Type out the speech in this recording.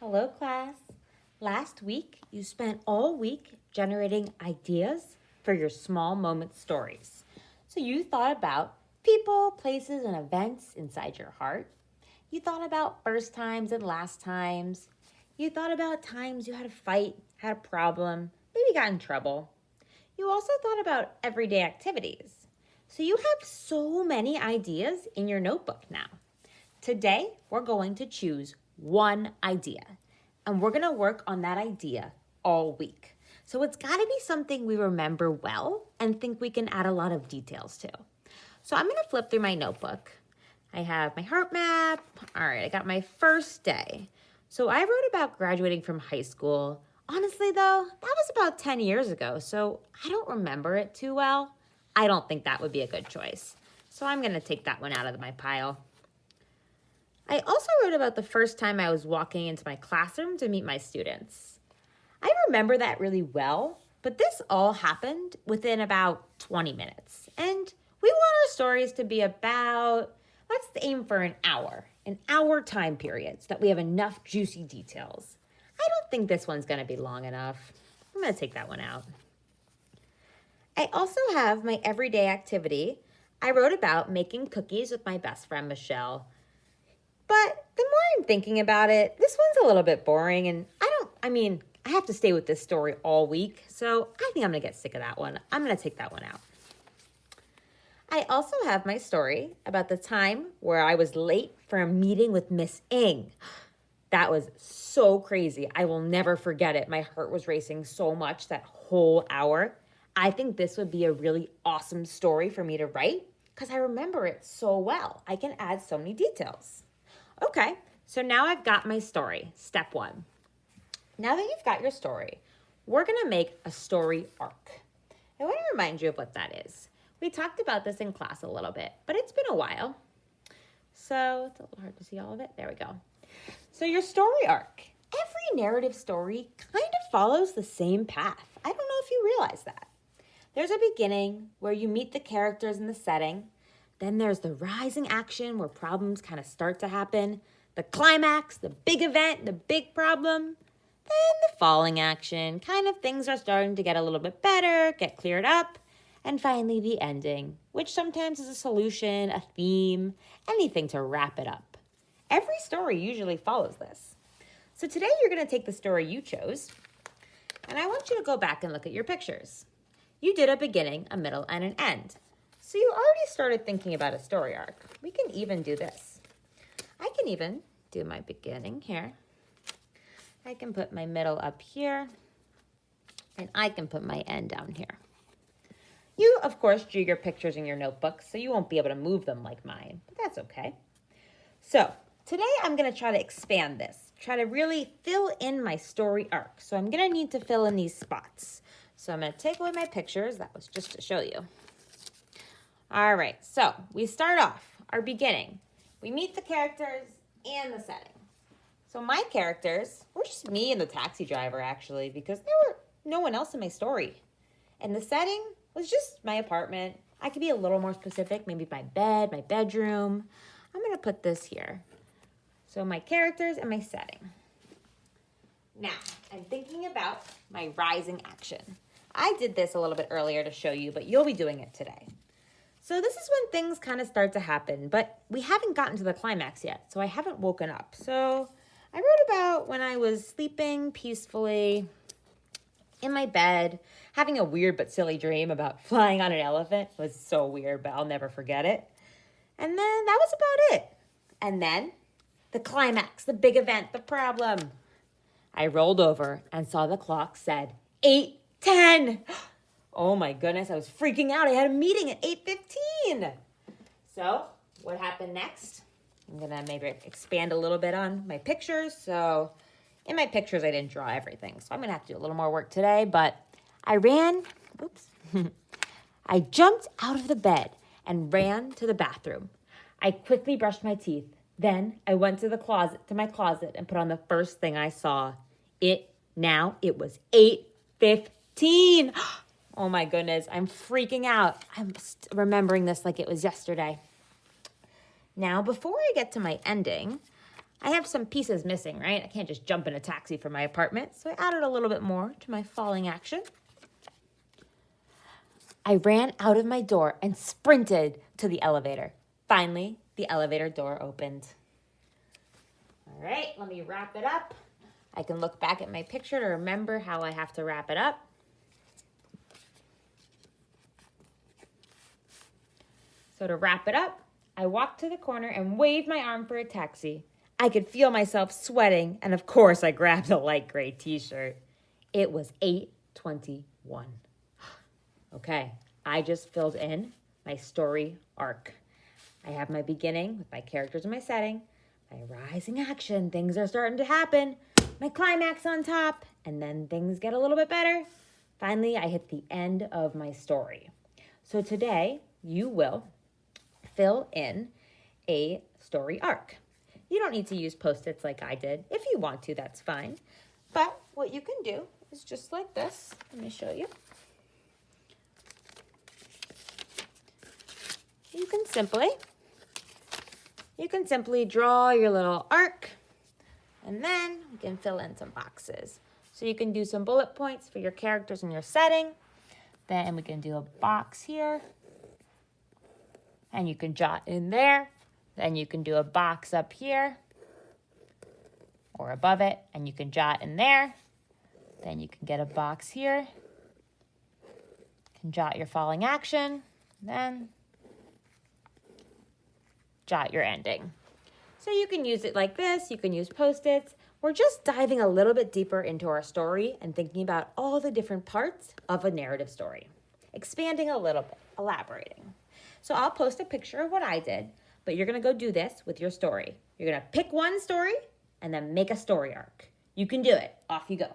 Hello, class. Last week, you spent all week generating ideas for your small moment stories. So you thought about people, places, and events inside your heart. You thought about first times and last times. You thought about times you had a fight, had a problem, maybe got in trouble. You also thought about everyday activities. So you have so many ideas in your notebook now. Today, we're going to choose one idea, and we're going to work on that idea all week. So it's got to be something we remember well and think we can add a lot of details to. So I'm going to flip through my notebook. I have my heart map. All right, I got my first day. So I wrote about graduating from high school. Honestly, though, that was about 10 years ago, so I don't remember it too well. I don't think that would be a good choice. So I'm going to take that one out of my pile. I also wrote about the first time I was walking into my classroom to meet my students. I remember that really well, but this all happened within about 20 minutes. And we want our stories to be about, let's aim for an hour time period so that we have enough juicy details. I don't think this one's going to be long enough. I'm going to take that one out. I also have my everyday activity. I wrote about making cookies with my best friend, Michelle. But the more I'm thinking about it, this one's a little bit boring, and I have to stay with this story all week, so I think I'm going to get sick of that one. I'm going to take that one out. I also have my story about the time where I was late for a meeting with Miss Ng. That was so crazy. I will never forget it. My heart was racing so much that whole hour. I think this would be a really awesome story for me to write because I remember it so well. I can add so many details. Okay, so now I've got my story. Step one. Now that you've got your story, we're going to make a story arc. I want to remind you of what that is. We talked about this in class a little bit, but it's been a while. So it's a little hard to see all of it. There we go. So your story arc. Every narrative story kind of follows the same path. I don't know if you realize that. There's a beginning where you meet the characters in the setting. Then there's the rising action where problems kind of start to happen. The climax, the big event, the big problem. Then the falling action, kind of things are starting to get a little bit better, get cleared up. And finally the ending, which sometimes is a solution, a theme, anything to wrap it up. Every story usually follows this. So today you're going to take the story you chose, and I want you to go back and look at your pictures. You did a beginning, a middle, and an end. So you already started thinking about a story arc. We can even do this. I can even do my beginning here. I can put my middle up here. And I can put my end down here. You, of course, drew your pictures in your notebook, so you won't be able to move them like mine. But that's okay. So today I'm going to try to expand this. Try to really fill in my story arc. So I'm going to need to fill in these spots. So I'm going to take away my pictures. That was just to show you. All right, so we start off our beginning. We meet the characters and the setting. So my characters were just me and the taxi driver, actually, because there were no one else in my story. And the setting was just my apartment. I could be a little more specific, maybe my bed, my bedroom. I'm going to put this here. So my characters and my setting. Now, I'm thinking about my rising action. I did this a little bit earlier to show you, but you'll be doing it today. So this is when things kind of start to happen, but we haven't gotten to the climax yet, so I haven't woken up. So I wrote about when I was sleeping peacefully in my bed, having a weird but silly dream about flying on an elephant. It was so weird, but I'll never forget it. And then that was about it. And then the climax, the big event, the problem. I rolled over and saw the clock said 8:10. Oh my goodness, I was freaking out. I had a meeting at 8:15. So what happened next? I'm going to maybe expand a little bit on my pictures. So in my pictures, I didn't draw everything. So I'm going to have to do a little more work today. But I I jumped out of the bed and ran to the bathroom. I quickly brushed my teeth. Then I went to my closet and put on the first thing I saw. It was 8:15. Oh my goodness, I'm freaking out. I'm remembering this like it was yesterday. Now, before I get to my ending, I have some pieces missing, right? I can't just jump in a taxi from my apartment, so I added a little bit more to my falling action. I ran out of my door and sprinted to the elevator. Finally, the elevator door opened. All right, let me wrap it up. I can look back at my picture to remember how I have to wrap it up. So to wrap it up, I walked to the corner and waved my arm for a taxi. I could feel myself sweating, and of course I grabbed a light gray t-shirt. It was 8:21. Okay, I just filled in my story arc. I have my beginning with my characters and my setting, my rising action, things are starting to happen, my climax on top, and then things get a little bit better. Finally, I hit the end of my story. So today, you will fill in a story arc. You don't need to use Post-its like I did. If you want to, that's fine. But what you can do is just like this. Let me show you. You can simply draw your little arc, and then you can fill in some boxes. So you can do some bullet points for your characters and your setting. Then we can do a box here. And you can jot in there. Then you can do a box up here or above it, and you can jot in there. Then you can get a box here. You can jot your falling action. Then jot your ending. So you can use it like this. You can use Post-its. We're just diving a little bit deeper into our story and thinking about all the different parts of a narrative story. Expanding a little bit, elaborating. So I'll post a picture of what I did, but you're going to go do this with your story. You're going to pick one story and then make a story arc. You can do it. Off you go.